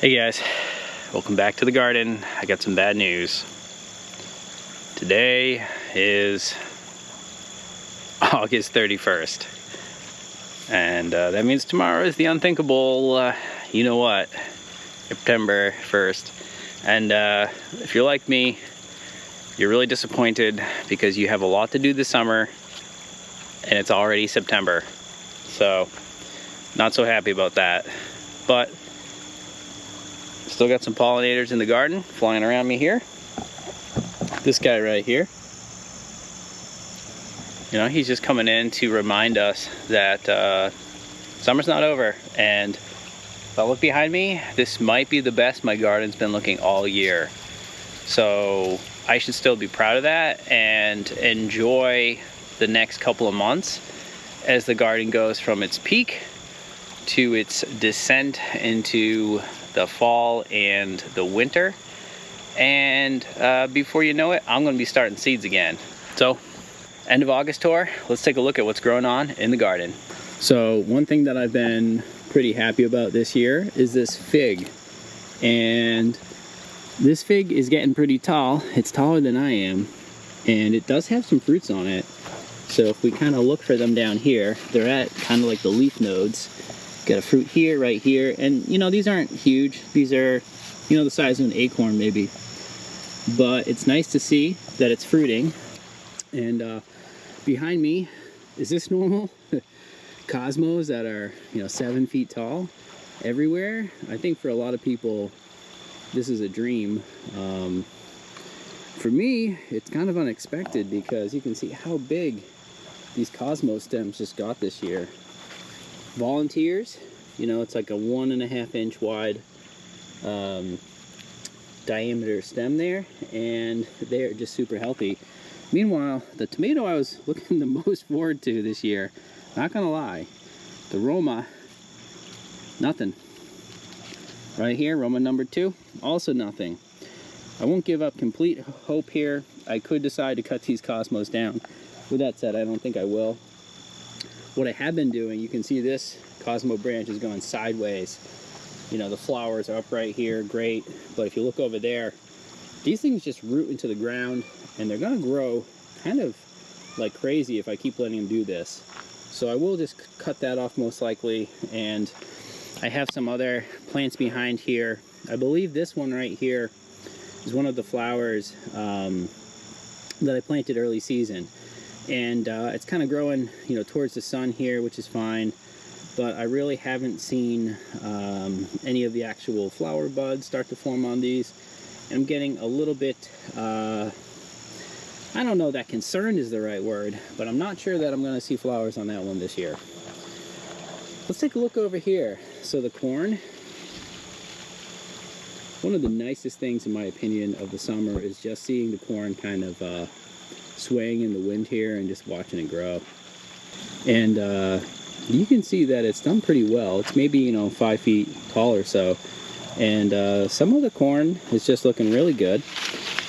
Hey guys, welcome back to the garden. I got some bad news. Today is August 31st, and that means tomorrow is the unthinkable, you know what, September 1st. And if you're like me, you're really disappointed because you have a lot to do this summer and it's already September. So, not so happy about that. But still got some pollinators in the garden flying around me here. This guy right here, you know, he's just coming in to remind us that summer's not over. And if I look behind me, this might be the best my garden's been looking all year. So I should still be proud of that and enjoy the next couple of months as the garden goes from its peak to its descent into the fall and the winter. And before you know it, I'm going to be starting seeds again. So, end of August tour, let's take a look at what's growing on in the garden. So one thing that I've been pretty happy about this year is this fig. And this fig is getting pretty tall. It's taller than I am. And it does have some fruits on it. So if we kind of look for them down here, they're at kind of like the leaf nodes. Got a fruit here, right here, and you know, these aren't huge. These are, you know, the size of an acorn maybe. But it's nice to see that it's fruiting. And behind me, is this normal? Cosmos that are, you know, 7 feet tall everywhere. I think for a lot of people, this is a dream. For me, it's kind of unexpected because you can see how big these Cosmos stems just got this year. Volunteers, you know, it's like a 1.5 inch wide diameter stem there, and they're just super healthy. Meanwhile, the tomato I was looking the most forward to this year, not gonna lie, the Roma, nothing. Right here, Roma number 2, also nothing. I won't give up complete hope here. I could decide to cut these Cosmos down. With that said, I don't think I will. What I have been doing, you can see this Cosmo branch is going sideways. You know, the flowers are up right here, great. But if you look over there, these things just root into the ground and they're gonna grow kind of like crazy if I keep letting them do this. So I will just cut that off most likely. And I have some other plants behind here. I believe this one right here is one of the flowers that I planted early season. And it's kind of growing, you know, towards the sun here, which is fine. But I really haven't seen any of the actual flower buds start to form on these. And I'm getting a little bit, I don't know that concerned is the right word, but I'm not sure that I'm going to see flowers on that one this year. Let's take a look over here. So the corn, one of the nicest things in my opinion of the summer is just seeing the corn kind of swaying in the wind here and just watching it grow. And you can see that it's done pretty well. It's maybe, you know, 5 feet tall or so. And some of the corn is just looking really good.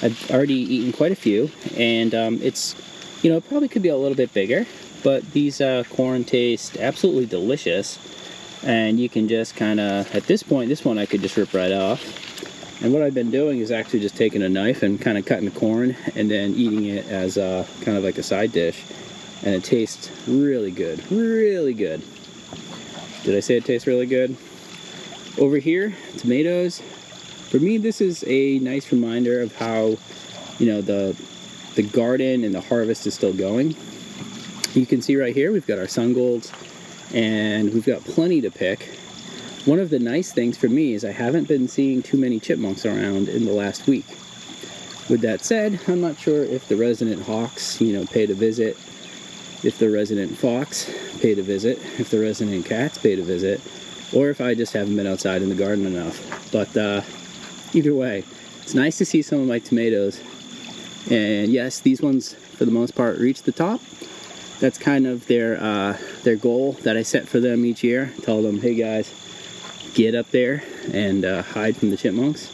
I've already eaten quite a few, and it's, you know, it probably could be a little bit bigger, but these corn taste absolutely delicious. And you can just kind of, at this point, this one I could just rip right off. And what I've been doing is actually just taking a knife and kind of cutting the corn and then eating it as kind of like a side dish. And it tastes really good, really good. Did I say it tastes really good? Over here, tomatoes. For me, this is a nice reminder of how, you know, the garden and the harvest is still going. You can see right here, we've got our sun golds and we've got plenty to pick. One of the nice things for me is I haven't been seeing too many chipmunks around in the last week. With that said, I'm not sure if the resident hawks, you know, paid a visit, if the resident fox paid a visit, if the resident cats paid a visit, or if I just haven't been outside in the garden enough. But either way, it's nice to see some of my tomatoes. And yes, these ones, for the most part, reach the top. That's kind of their goal that I set for them each year. Tell them, hey guys, get up there and hide from the chipmunks.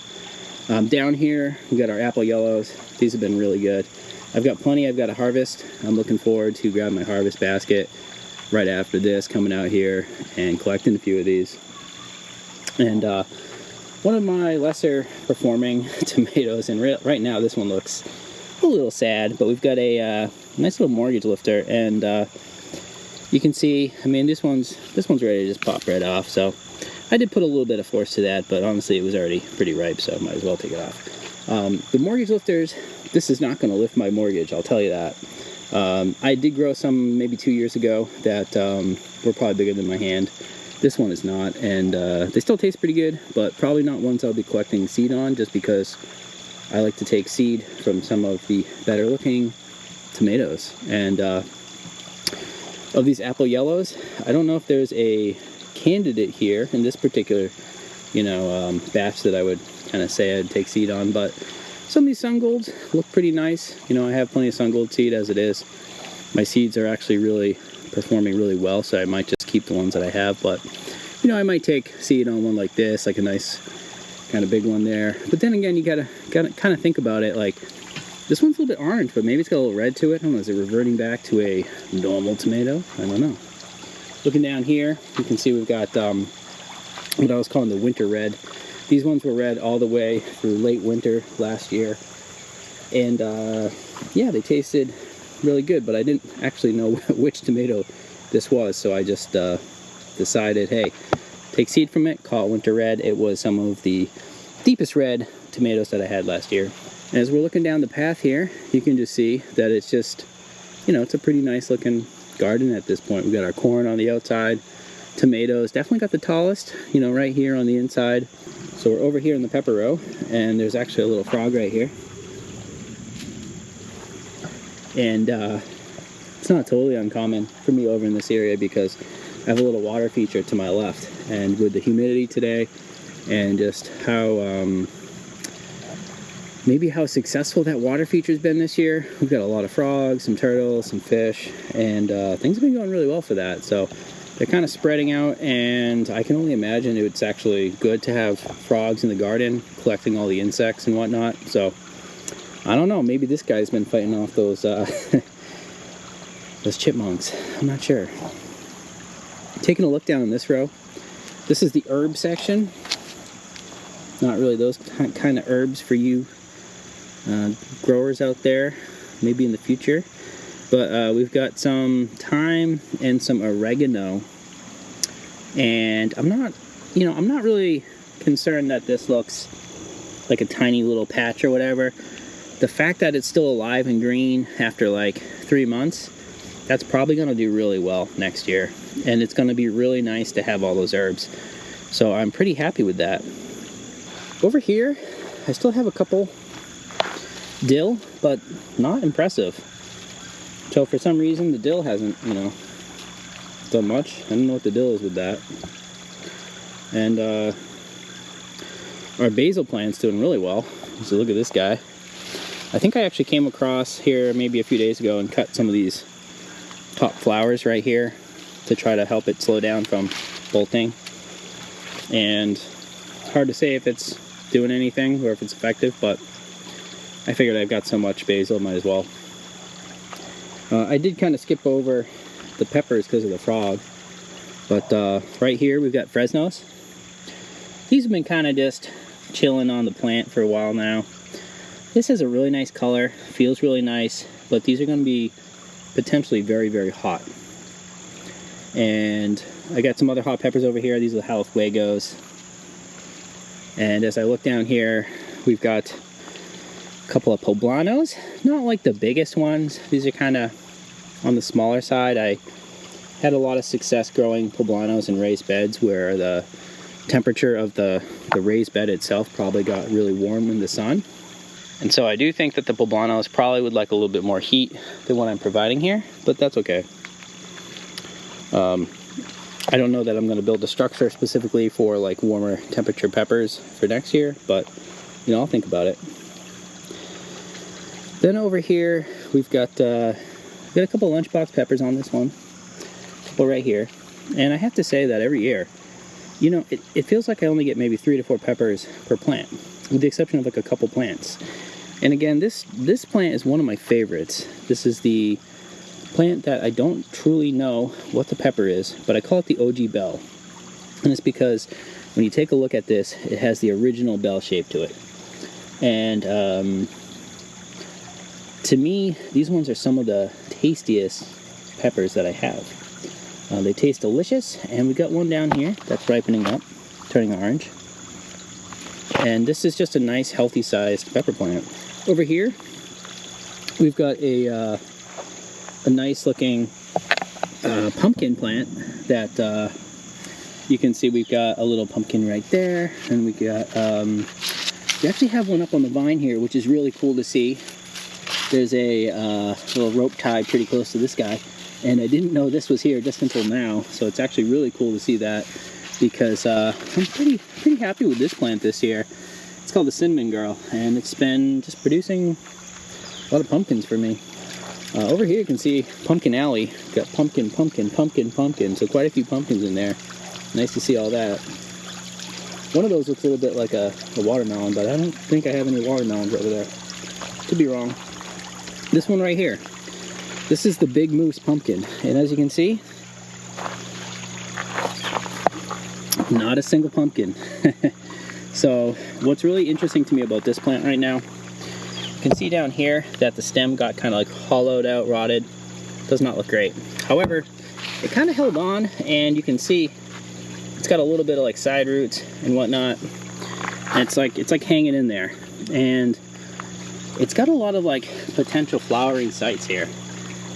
Down here, we got our apple yellows. These have been really good. I've got plenty I've got to harvest. I'm looking forward to grab my harvest basket right after this, coming out here and collecting a few of these. And one of my lesser performing tomatoes, and right now this one looks a little sad, but we've got a nice little mortgage lifter, and you can see, I mean, this one's ready to just pop right off. So I did put a little bit of force to that, but honestly it was already pretty ripe, so I might as well take it off. The mortgage lifters, this is not going to lift my mortgage, I'll tell you that. I did grow some maybe 2 years ago that were probably bigger than my hand. This one is not, and they still taste pretty good, but probably not ones I'll be collecting seed on, just because I like to take seed from some of the better looking tomatoes. And of these apple yellows, I don't know if there's a candidate here in this particular, you know, batch that I would kind of say I'd take seed on, but some of these sun golds look pretty nice. You know, I have plenty of sun gold seed as it is. My seeds are actually really performing really well, so I might just keep the ones that I have, but you know, I might take seed on one like this, like a nice kind of big one there. But then again, you gotta kind of think about it, like this one's a little bit orange, but maybe it's got a little red to it. I don't know, is it reverting back to a normal tomato? I don't know. Looking down here, you can see we've got what I was calling the winter red. These ones were red all the way through late winter last year, and yeah, they tasted really good, but I didn't actually know which tomato this was, so I just decided, hey, take seed from it, call it winter red. It was some of the deepest red tomatoes that I had last year. And as we're looking down the path here, you can just see that it's just, you know, it's a pretty nice looking garden at this point. We've got our corn on the outside, tomatoes, definitely got the tallest, you know, right here on the inside. So we're over here in the pepper row, and there's actually a little frog right here. And it's not totally uncommon for me over in this area because I have a little water feature to my left, and with the humidity today and just how maybe how successful that water feature's been this year, we've got a lot of frogs, some turtles, some fish, and things have been going really well for that. So they're kind of spreading out, and I can only imagine it's actually good to have frogs in the garden collecting all the insects and whatnot. So I don't know, maybe this guy's been fighting off those those chipmunks. I'm not sure. Taking a look down in this row, this is the herb section. Not really those kind of herbs for you growers out there, maybe in the future. But we've got some thyme and some oregano. And I'm not really concerned that this looks like a tiny little patch or whatever. The fact that it's still alive and green after like 3 months, that's probably going to do really well next year. And it's going to be really nice to have all those herbs. So I'm pretty happy with that. Over here, I still have a couple dill, but not impressive. So for some reason, the dill hasn't, you know, done much. I don't know what the deal is with that. And our basil plant's doing really well. So look at this guy. I think I actually came across here maybe a few days ago and cut some of these top flowers right here to try to help it slow down from bolting. And it's hard to say if it's doing anything or if it's effective, but I figured I've got so much basil, might as well. I did kind of skip over the peppers because of the frog, but right here we've got Fresnos. These have been kind of just chilling on the plant for a while now. This has a really nice color, feels really nice, but these are going to be potentially very, very hot. And I got some other hot peppers over here. These are the Jalafuegos. And as I look down here, we've got a couple of poblanos. Not like the biggest ones. These are kind of on the smaller side. I had a lot of success growing poblanos in raised beds where the temperature of the raised bed itself probably got really warm in the sun. And so I do think that the poblanos probably would like a little bit more heat than what I'm providing here, but that's okay. I don't know that I'm going to build a structure specifically for like warmer temperature peppers for next year, but you know, I'll think about it. Then over here we've got a couple of lunchbox peppers on this one, a couple right here, and I have to say that every year, you know, it feels like I only get maybe 3 to 4 peppers per plant, with the exception of like a couple plants. And again, this plant is one of my favorites. This is the plant that I don't truly know what the pepper is, but I call it the OG Bell. And it's because when you take a look at this, it has the original bell shape to it. And to me, these ones are some of the tastiest peppers that I have. They taste delicious, and we got one down here that's ripening up, turning orange. And this is just a nice, healthy sized pepper plant. Over here, we've got a nice looking pumpkin plant that you can see. We've got a little pumpkin right there, and we got we actually have one up on the vine here, which is really cool to see. There's a little rope tied pretty close to this guy, and I didn't know this was here just until now, so it's actually really cool to see that, because I'm pretty happy with this plant this year. It's called the Cinnamon Girl, and it's been just producing a lot of pumpkins for me. Over here you can see Pumpkin Alley. Got pumpkin, pumpkin, pumpkin, pumpkin, so quite a few pumpkins in there. Nice to see all that. One of those looks a little bit like a watermelon, but I don't think I have any watermelons over there. Could be wrong. This one right here. This is the Big Moose pumpkin, and as you can see, not a single pumpkin. So what's really interesting to me about this plant right now, you can see down here that the stem got kind of like hollowed out, rotted. Does not look great. However, it kind of held on, and you can see it's got a little bit of like side roots and whatnot. And it's like hanging in there, and it's got a lot of like potential flowering sites here.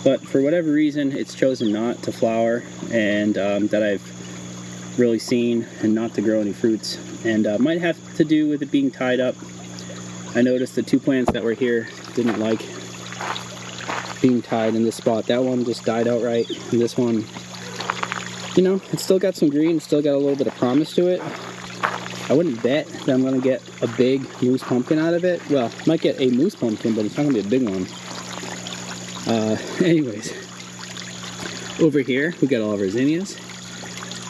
But for whatever reason, it's chosen not to flower, and that I've really seen, and not to grow any fruits. And might have to do with it being tied up. I noticed the two plants that were here didn't like being tied in this spot. That one just died outright, and this one, you know, it's still got some green, still got a little bit of promise to it. I wouldn't bet that I'm gonna get a big moose pumpkin out of it. Well, might get a moose pumpkin, but it's not gonna be a big one. Anyways, over here we got all of our zinnias,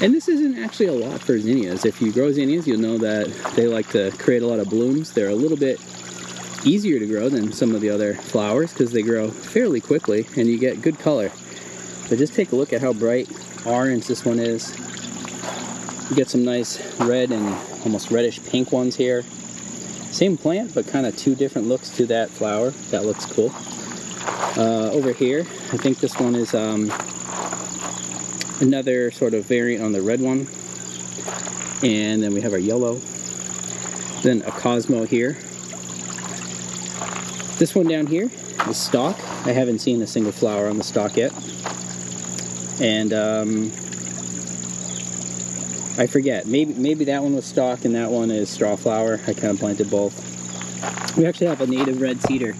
and this isn't actually a lot for zinnias. If you grow zinnias, you'll know that they like to create a lot of blooms. They're a little bit easier to grow than some of the other flowers because they grow fairly quickly and you get good color. But just take a look at how bright orange this one is. You get some nice red and almost reddish pink ones here. Same plant, but kind of two different looks to that flower. That looks cool. Over here, I think this one is another sort of variant on the red one. And then we have our yellow. Then a Cosmo here. This one down here is stalk. I haven't seen a single flower on the stalk yet. And I forget, maybe that one was stalk and that one is straw flower. I kind of planted both. We actually have a native red cedar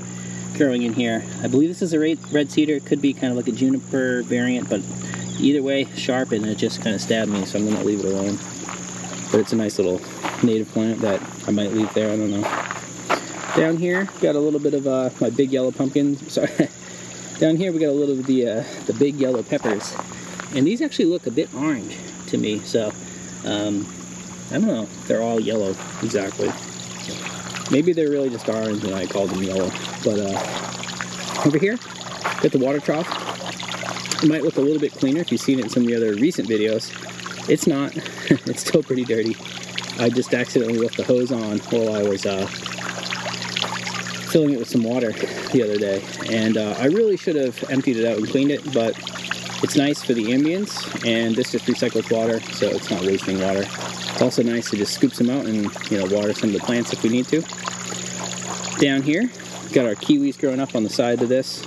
growing in here. I believe this is a red cedar. It could be kind of like a juniper variant, but either way, sharp, and it just kind of stabbed me, so I'm going to leave it alone. But it's a nice little native plant that I might leave there, I don't know. Down here, got a little bit of my big yellow pumpkins. Sorry. Down here we got a little of the big yellow peppers. And these actually look a bit orange to me, so I don't know, they're all yellow exactly. Maybe they're really just orange and I called them yellow. But over here, got the water trough. It might look a little bit cleaner if you've seen it in some of the other recent videos. It's not. It's still pretty dirty. I just accidentally left the hose on while I was filling it with some water the other day. And I really should have emptied it out and cleaned it, but it's nice for the ambience, and this just recycles water, so it's not wasting water. It's also nice to just scoop some out and, you know, water some of the plants if we need to. Down here, we've got our kiwis growing up on the side of this.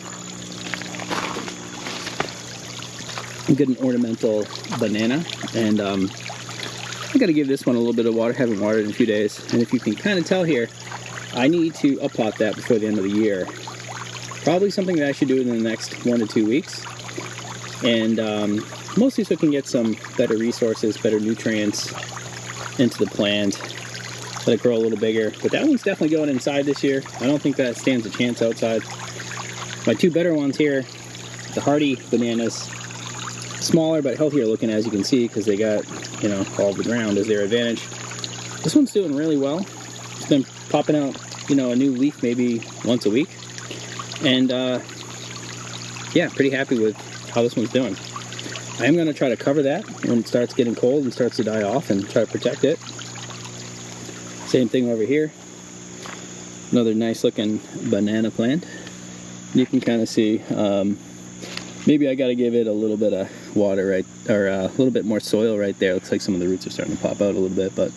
We got an ornamental banana, and I gotta give this one a little bit of water. Haven't watered in a few days, and if you can kind of tell here, I need to uppot that before the end of the year. Probably something that I should do in the next 1 to 2 weeks. And mostly so we can get some better resources, better nutrients into the plant, let it grow a little bigger. But that one's definitely going inside this year. I don't think that stands a chance outside. My two better ones here, the Hardy bananas, smaller but healthier looking, as you can see, because they got, you know, all the ground as their advantage. This one's doing really well. It's been popping out, you know, a new leaf maybe once a week. And yeah, pretty happy with how this one's doing. I am going to try to cover that when it starts getting cold and starts to die off and try to protect it. Same thing over here. Another nice looking banana plant. You can kind of see, maybe I got to give it a little bit of water, right, or a little bit more soil right there. Looks like some of the roots are starting to pop out a little bit, but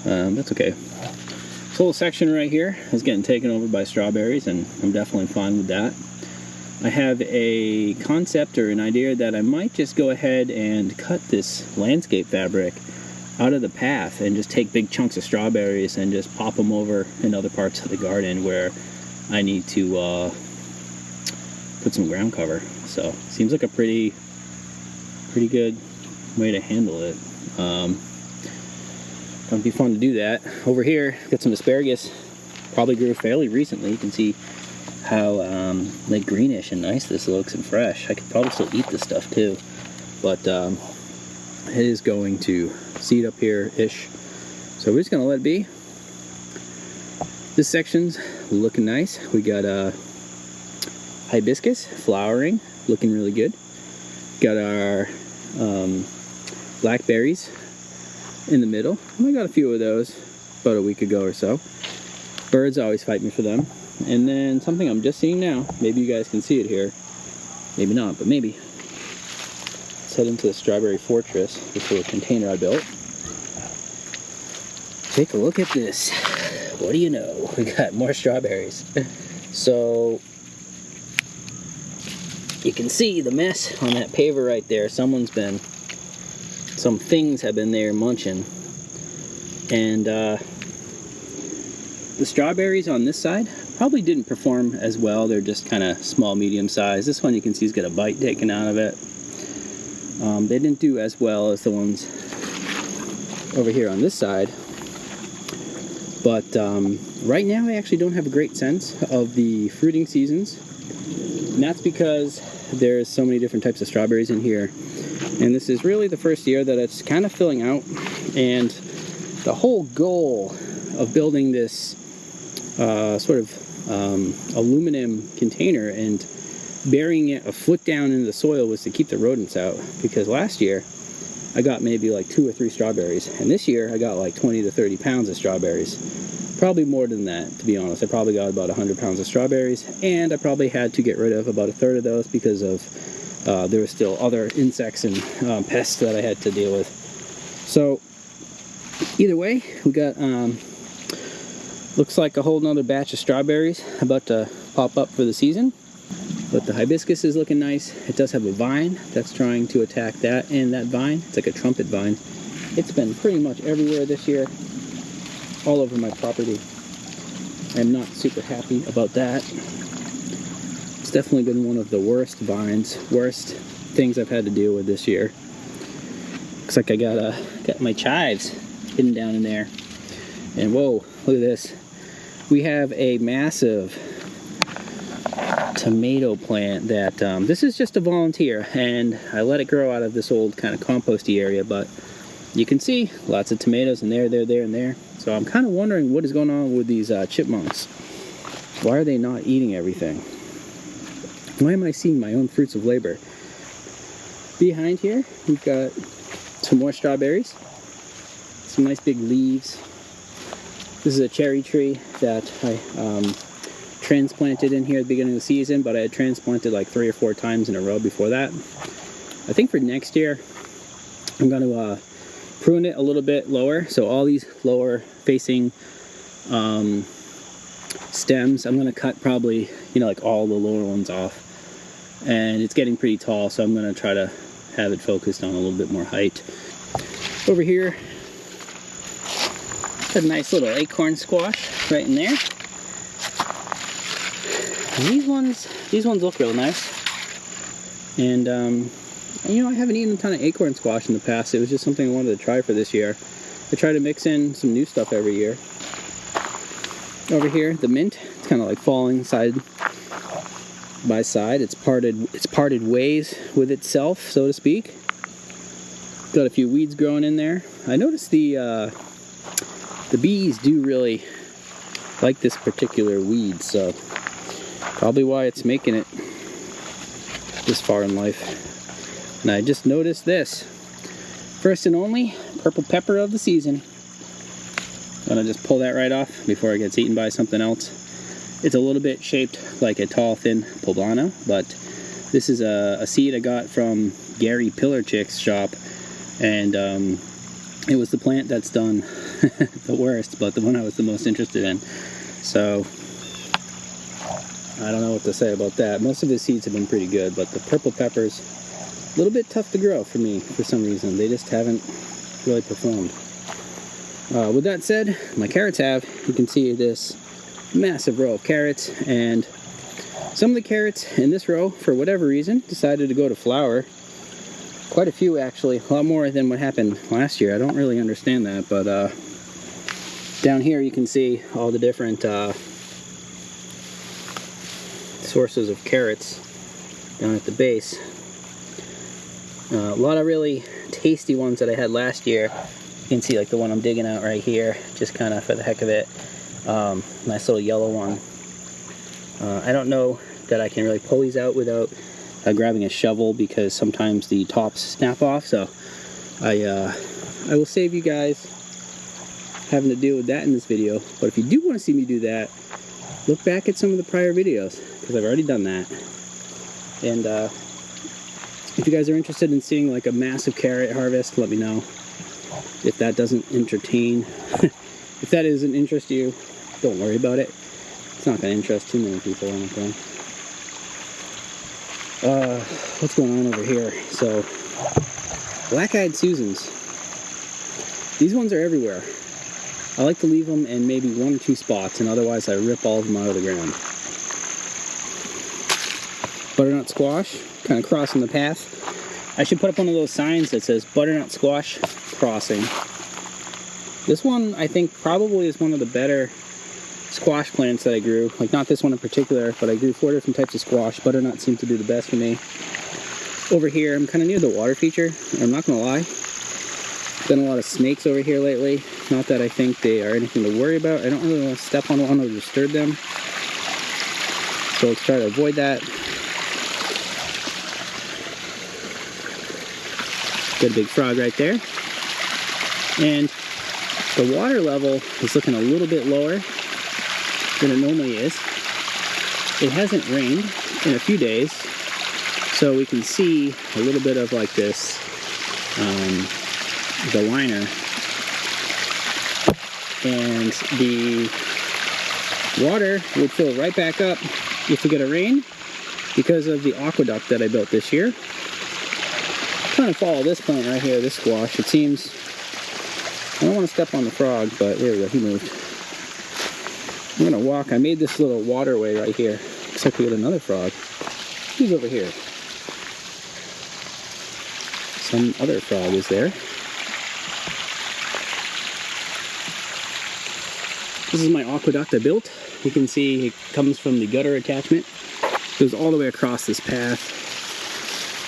that's okay. This whole section right here is getting taken over by strawberries, and I'm definitely fine with that. I have a concept or an idea that I might just go ahead and cut this landscape fabric out of the path and just take big chunks of strawberries and just pop them over in other parts of the garden where I need to put some ground cover. So seems like a pretty good way to handle it. It'll be fun to do that. Over here, got some asparagus. Probably grew fairly recently. You can see how like greenish and nice this looks and fresh. I could probably still eat this stuff too, but it is going to seed up here-ish. So we're just gonna let it be. This section's looking nice. We got hibiscus flowering, looking really good. Got our blackberries in the middle. I got a few of those about a week ago or so. Birds always fight me for them. And then something I'm just seeing now, maybe you guys can see it here, maybe not, but maybe. Let's head into the strawberry fortress, this little container I built. Take a look at this. What do you know? We got more strawberries. So you can see the mess on that paver right there. Some things have been there munching. And the strawberries on this side probably didn't perform as well. They're just kind of small, medium size. This one you can see has got a bite taken out of it. They didn't do as well as the ones over here on this side. But right now I actually don't have a great sense of the fruiting seasons. And that's because there's so many different types of strawberries in here. And this is really the first year that it's kind of filling out. And the whole goal of building this sort of aluminum container and burying it a foot down into the soil was to keep the rodents out. Because last year I got maybe like 2 or 3 strawberries, and this year I got like 20 to 30 pounds of strawberries. Probably more than that, to be honest. I probably got about 100 pounds of strawberries, and I probably had to get rid of about 1/3 of those because of there were still other insects and pests that I had to deal with. So either way, we got looks like a whole nother batch of strawberries about to pop up for the season. But the hibiscus is looking nice. It does have a vine that's trying to attack that, and that vine, it's like a trumpet vine. It's been pretty much everywhere this year, all over my property. I'm not super happy about that. It's definitely been one of the worst vines, worst things I've had to deal with this year. Looks like I got my chives hidden down in there. And whoa, look at this. We have a massive tomato plant that this is just a volunteer, and I let it grow out of this old kind of composty area, but you can see lots of tomatoes in there, and there. So I'm kind of wondering what is going on with these chipmunks. Why are they not eating everything? Why am I seeing my own fruits of labor? Behind here, we've got some more strawberries. Some nice big leaves. This is a cherry tree that I transplanted in here at the beginning of the season, but I had transplanted like 3 or 4 times in a row before that. I think for next year, I'm going to prune it a little bit lower. So all these lower facing stems, I'm going to cut probably, like all the lower ones off. And it's getting pretty tall, so I'm going to try to have it focused on a little bit more height. Over here, got a nice little acorn squash right in there. And these ones look real nice. And I haven't eaten a ton of acorn squash in the past. It was just something I wanted to try for this year. I try to mix in some new stuff every year. Over here, the mint, it's kind of like falling side by side. It's parted ways with itself, so to speak. Got a few weeds growing in there. I noticed the bees do really like this particular weed, so probably why it's making it this far in life. And I just noticed this. First and only purple pepper of the season. I'm gonna just pull that right off before it gets eaten by something else. It's a little bit shaped like a tall, thin poblano, but this is a seed I got from Gary Pillarchick's shop, and it was the plant that's done the worst, but the one I was the most interested in. So I don't know what to say about that. Most of his seeds have been pretty good, but the purple peppers, a little bit tough to grow for me for some reason. They just haven't really performed. With that said, my carrots have. You can see this massive row of carrots, and some of the carrots in this row, for whatever reason, decided to go to flower. Quite a few, actually. A lot more than what happened last year. I don't really understand that, but down here you can see all the different sources of carrots down at the base. A lot of really tasty ones that I had last year. You can see like the one I'm digging out right here, just kind of for the heck of it. Nice little yellow one. I don't know that I can really pull these out without grabbing a shovel, because sometimes the tops snap off, so I will save you guys having to deal with that in this video. But if you do want to see me do that, look back at some of the prior videos, because I've already done that. And if you guys are interested in seeing like a massive carrot harvest, let me know. If that doesn't entertain, if that doesn't interest you, don't worry about it. It's not going to interest too many people, I don't think. What's going on over here? So, black-eyed Susans. These ones are everywhere. I like to leave them in maybe 1 or 2 spots, and otherwise I rip all of them out of the ground. Butternut squash, kind of crossing the path. I should put up one of those signs that says butternut squash crossing. This one, I think, probably is one of the better squash plants that I grew. Like, not this one in particular, but I grew 4 different types of squash. Butternut seemed to do the best for me. Over here, I'm kind of near the water feature. I'm not going to lie. Been a lot of snakes over here lately. Not that I think they are anything to worry about. I don't really want to step on one or disturb them. So let's try to avoid that. Got a big frog right there. And the water level is looking a little bit lower than it normally is. It hasn't rained in a few days, so we can see a little bit of like this, the liner, and the water would fill right back up if we get a rain because of the aqueduct that I built this year. I'm trying to follow this plant right here, this squash. It seems, I don't want to step on the frog, but there we go, he moved. I'm gonna walk. I made this little waterway right here. Looks like we got another frog. He's over here. Some other frog is there. This is my aqueduct I built. You can see it comes from the gutter attachment. Goes all the way across this path.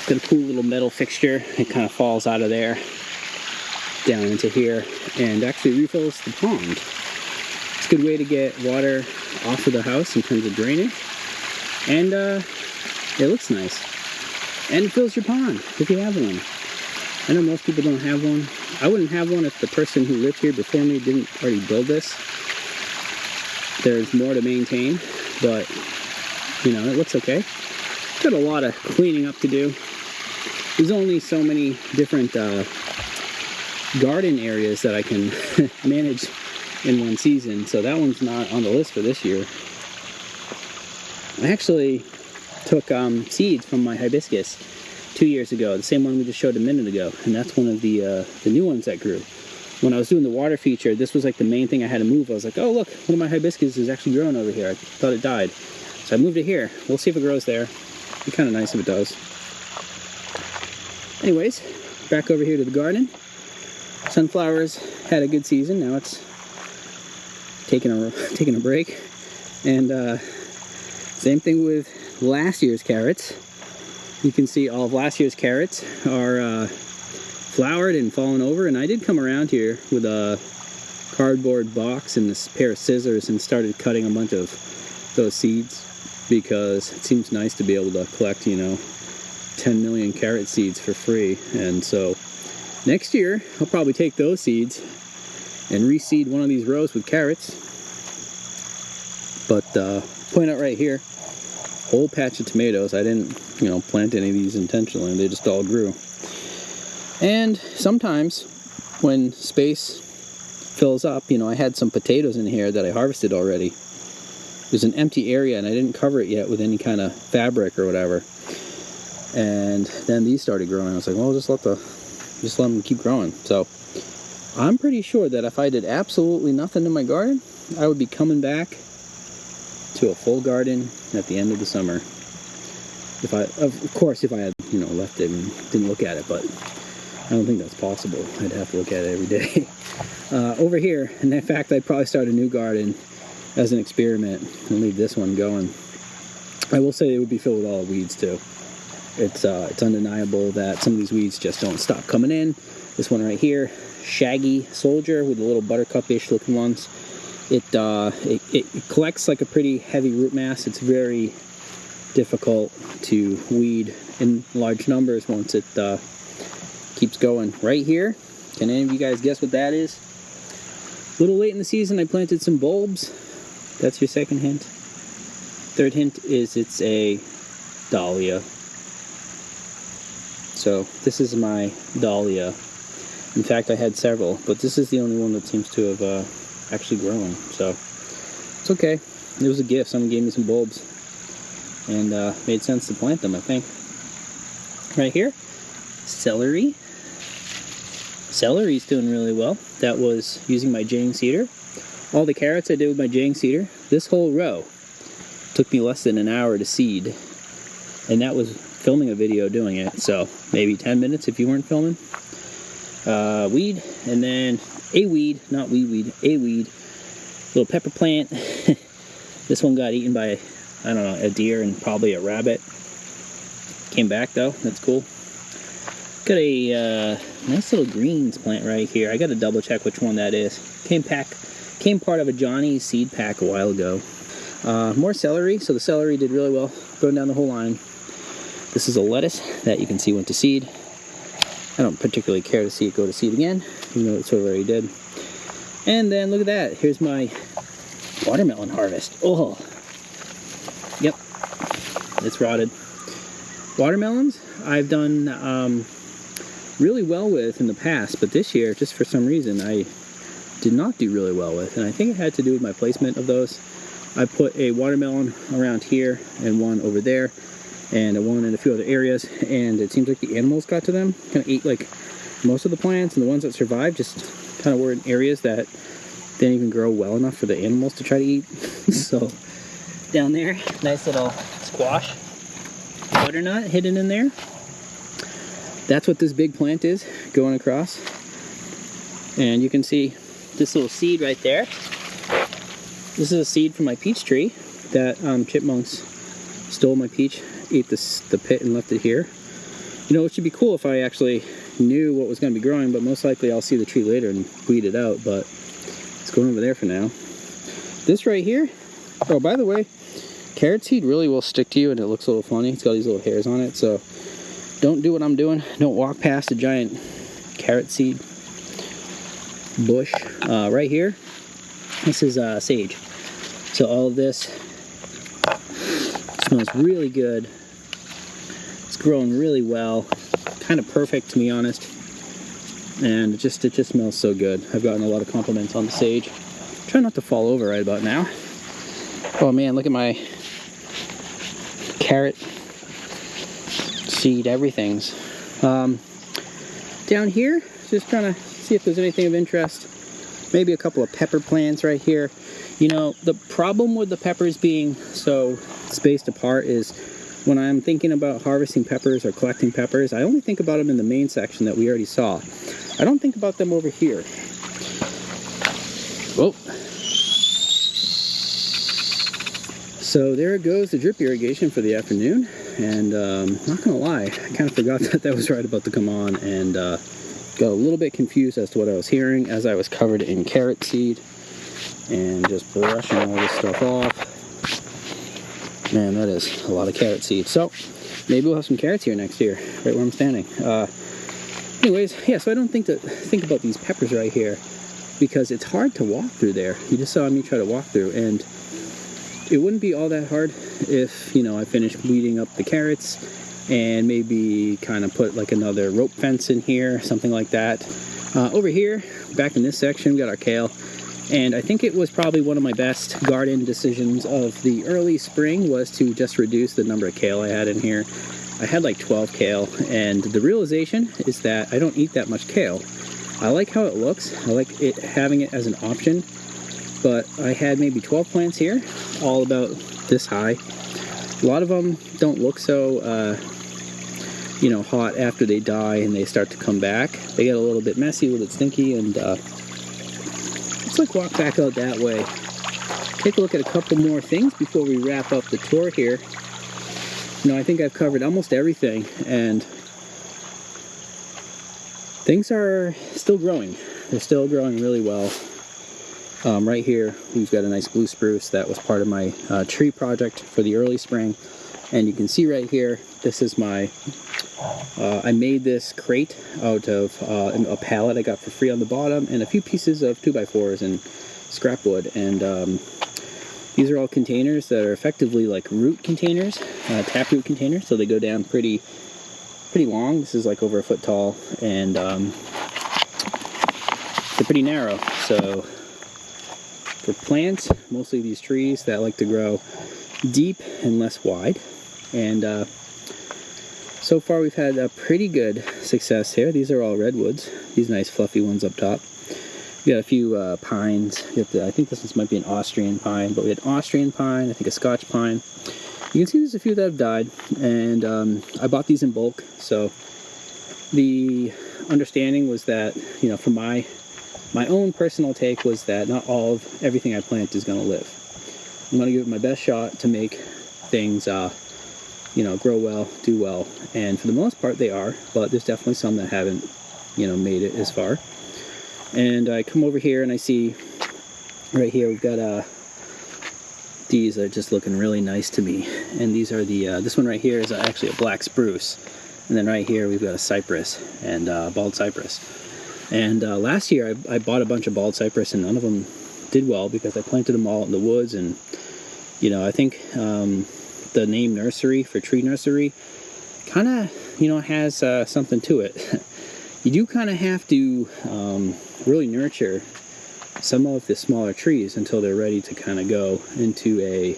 Got a cool little metal fixture. It kind of falls out of there down into here and actually refills the pond. It's a good way to get water off of the house in terms of drainage, and it looks nice, and it fills your pond if you have one. I know most people don't have one. I wouldn't have one if the person who lived here before me didn't already build this. There's more to maintain, but you know, it looks okay. Got a lot of cleaning up to do. There's only so many different garden areas that I can manage in one season, so that one's not on the list for this year. I actually took seeds from my hibiscus 2 years ago, the same one we just showed a minute ago, and that's one of the new ones that grew. When I was doing the water feature, this was like the main thing I had to move. I was like, oh look, one of my hibiscus is actually growing over here. I thought it died. So I moved it here. We'll see if it grows there. It'd be kind of nice if it does. Anyways, back over here to the garden. Sunflowers had a good season. Now it's taking a break. And same thing with last year's carrots. You can see all of last year's carrots are flowered and fallen over, and I did come around here with a cardboard box and this pair of scissors and started cutting a bunch of those seeds, because it seems nice to be able to collect, you know, 10 million carrot seeds for free. And so next year, I'll probably take those seeds and reseed one of these rows with carrots. But point out right here, whole patch of tomatoes. I didn't, plant any of these intentionally. They just all grew. And sometimes when space fills up, I had some potatoes in here that I harvested already. There's an empty area and I didn't cover it yet with any kind of fabric or whatever. And then these started growing. I was like, well, just let them keep growing. So I'm pretty sure that if I did absolutely nothing in my garden, I would be coming back to a full garden at the end of the summer. If I had, left it and didn't look at it, but I don't think that's possible. I'd have to look at it every day. Over here, and in fact, I'd probably start a new garden as an experiment and leave this one going. I will say it would be filled with all weeds too. It's undeniable that some of these weeds just don't stop coming in. This one right here, Shaggy Soldier with the little buttercup-ish looking ones. It collects like a pretty heavy root mass. It's very difficult to weed in large numbers once it keeps going. Right here, can any of you guys guess what that is? A little late in the season, I planted some bulbs. That's your second hint. Third hint is it's a dahlia. So this is my dahlia. In fact, I had several, but this is the only one that seems to have actually grown. So it's okay. It was a gift. Someone gave me some bulbs and made sense to plant them, I think. Right here, celery. Celery's doing really well. That was using my Jang seeder. All the carrots I did with my Jang seeder. This whole row took me less than an hour to seed, and that was filming a video doing it, so maybe 10 minutes if you weren't filming. Weed, and then a weed, not weed, a weed. Little pepper plant. This one got eaten by, I don't know, a deer and probably a rabbit. Came back though, that's cool. Got a nice little greens plant right here. I got to double check which one that is. Came part of a Johnny's seed pack a while ago. More celery, so the celery did really well, going down the whole line. This is a lettuce that you can see went to seed. I don't particularly care to see it go to seed again, even though it sort of already did. And then look at that, here's my watermelon harvest. Oh, yep, it's rotted. Watermelons, I've done really well with in the past, but this year, just for some reason, I did not do really well with, and I think it had to do with my placement of those. I put a watermelon around here and one over there, and one in a few other areas, and it seems like the animals got to them, kind of ate like most of the plants, and the ones that survived just kind of were in areas that didn't even grow well enough for the animals to try to eat. So down there, nice little squash, butternut hidden in there. That's what this big plant is going across, and you can see this little seed right there. This is a seed from my peach tree that chipmunks stole my peach, ate the pit and left it here. It should be cool if I actually knew what was going to be growing, but most likely I'll see the tree later and weed it out, but it's going over there for now. This right here, oh, by the way, carrot seed really will stick to you, and it looks a little funny. It's got these little hairs on it, so don't do what I'm doing. Don't walk past a giant carrot seed bush. Right here, this is sage. So all of this smells really good. It's growing really well, kind of perfect to be honest, and it just smells so good. I've gotten a lot of compliments on the sage. Try not to fall over right about now. Oh man, look at my carrot seed everything's. Down here, just trying to see if there's anything of interest. Maybe a couple of pepper plants right here. The problem with the peppers being so spaced apart is when I'm thinking about harvesting peppers or collecting peppers, I only think about them in the main section that we already saw. I don't think about them over here. Oh. So there goes the drip irrigation for the afternoon, and not gonna lie, I kind of forgot that was right about to come on, and got a little bit confused as to what I was hearing as I was covered in carrot seed and just brushing all this stuff off. Man, that is a lot of carrot seed. So maybe we'll have some carrots here next year, right where I'm standing. Anyways, yeah, so I don't think about these peppers right here because it's hard to walk through there. You just saw me try to walk through, and it wouldn't be all that hard if, you know, I finished weeding up the carrots and maybe kind of put like another rope fence in here, something like that. Over here, back in this section, we got our kale. And I think it was probably one of my best garden decisions of the early spring was to just reduce the number of kale I had in here. I had like 12 kale, and the realization is that I don't eat that much kale. I like how it looks. I like it having it as an option, but I had maybe 12 plants here, all about this high. A lot of them don't look so, you know, hot after they die and they start to come back. They get a little bit messy, a little bit stinky, and let's like walk back out that way. Take a look at a couple more things before we wrap up the tour here. You know, I think I've covered almost everything, and things are still growing. They're still growing really well. Right here, we've got a nice blue spruce that was part of my tree project for the early spring. And you can see right here, this is my, I made this crate out of a pallet I got for free on the bottom and a few pieces of 2x4s and scrap wood. And these are all containers that are effectively like root containers, taproot containers. So they go down pretty long. This is like over a foot tall, and they're pretty narrow. So for plants, mostly these trees that like to grow deep and less wide. And so far we've had a pretty good success here. These are all redwoods, these nice fluffy ones up top. We got a few pines. I think this might be an Austrian pine, but we had Austrian pine, I think a Scotch pine. You can see there's a few that have died, and I bought these in bulk. So the understanding was that, you know, from my own personal take was that not all of everything I plant is going to live. I'm going to give it my best shot to make things, you know, grow well, do well. And for the most part they are, but there's definitely some that haven't, you know, made it as far. And I come over here and I see right here we've got these are just looking really nice to me. And these are the, this one right here is actually a black spruce. And then right here we've got a cypress and bald cypress. And last year I bought a bunch of bald cypress and none of them did well because I planted them all in the woods. And, you know, I think the name nursery for tree nursery kind of, you know, has something to it. You do kind of have to really nurture some of the smaller trees until they're ready to kind of go into a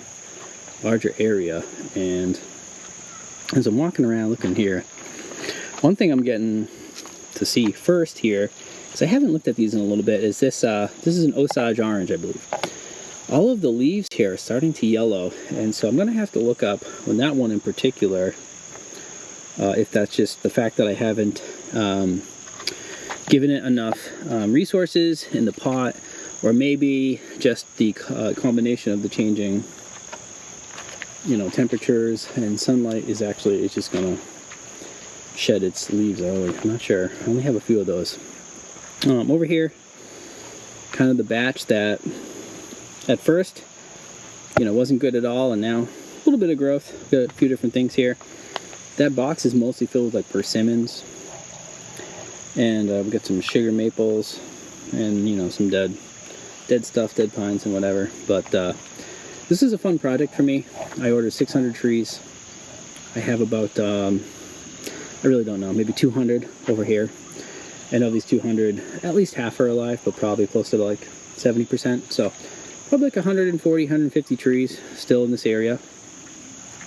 larger area. And as I'm walking around looking here, one thing I'm getting to see first here, because I haven't looked at these in a little bit, is this is an Osage orange, I believe. All of the leaves here are starting to yellow, and so I'm going to have to look up on that one in particular if that's just the fact that I haven't given it enough resources in the pot, or maybe just the combination of the changing, you know, temperatures and sunlight is just going to shed its leaves early. I'm not sure. I only have a few of those. Over here, kind of the batch that at first, you know, wasn't good at all, and now a little bit of growth. Got a few different things here. That box is mostly filled with like persimmons, and we got some sugar maples, and, you know, some dead stuff, dead pines and whatever. But this is a fun project for me. I ordered 600 trees. I have about I really don't know, maybe 200 over here. And of these 200, at least half are alive, but probably close to like 70%. So probably like 140, 150 trees still in this area.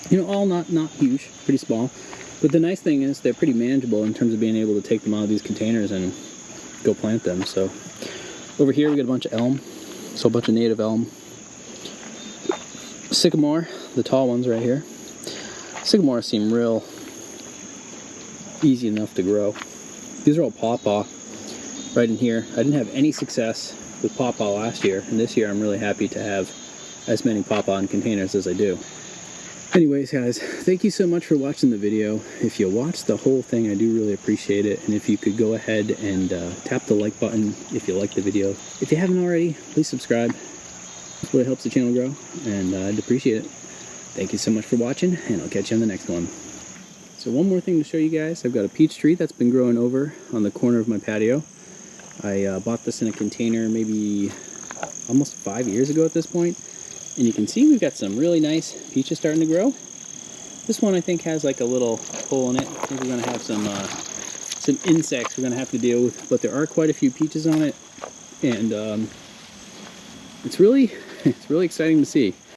You know, all not huge, pretty small. But the nice thing is they're pretty manageable in terms of being able to take them out of these containers and go plant them. So over here we got a bunch of elm, so a bunch of native elm. Sycamore, the tall ones right here. Sycamore seem real easy enough to grow. These are all pawpaw right in here. I didn't have any success with pawpaw last year, and this year I'm really happy to have as many pawpaw in containers as I do. Anyways, guys, thank you so much for watching the video. If you watched the whole thing, I do really appreciate it. And if you could go ahead and tap the like button if you like the video. If you haven't already, please subscribe. It really helps the channel grow, and I'd appreciate it. Thank you so much for watching, and I'll catch you on the next one. So one more thing to show you guys. I've got a peach tree that's been growing over on the corner of my patio. I bought this in a container maybe almost 5 years ago at this point. And you can see we've got some really nice peaches starting to grow. This one I think has like a little hole in it. I think we're going to have some insects we're going to have to deal with. But there are quite a few peaches on it. And it's really exciting to see.